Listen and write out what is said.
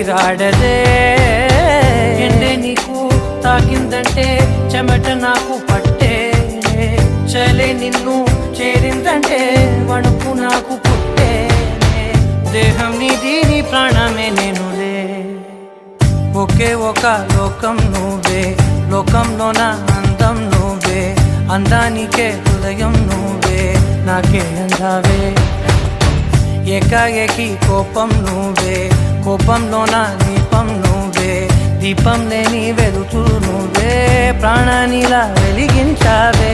ఊపిరాడదే ఎండే నీకు తాకిందంటే చెమట నాకు పట్టే చలే నిన్ను చేరిందంటే వణుకు నాకు పుట్టే దేహం నీది నీ ప్రాణమే నేనులే ఒకే ఒక లోకం నువ్వే లోకంలో నా అందం నువ్వే అందానికే హృదయం నువ్వే నాకే అందావే ఏకాఏకి కోపం నువ్వే కోపంలో నా దీపం నువ్వే దీపం లేని వెలుతురు నువ్వే ప్రాణానిలా వెలిగించావే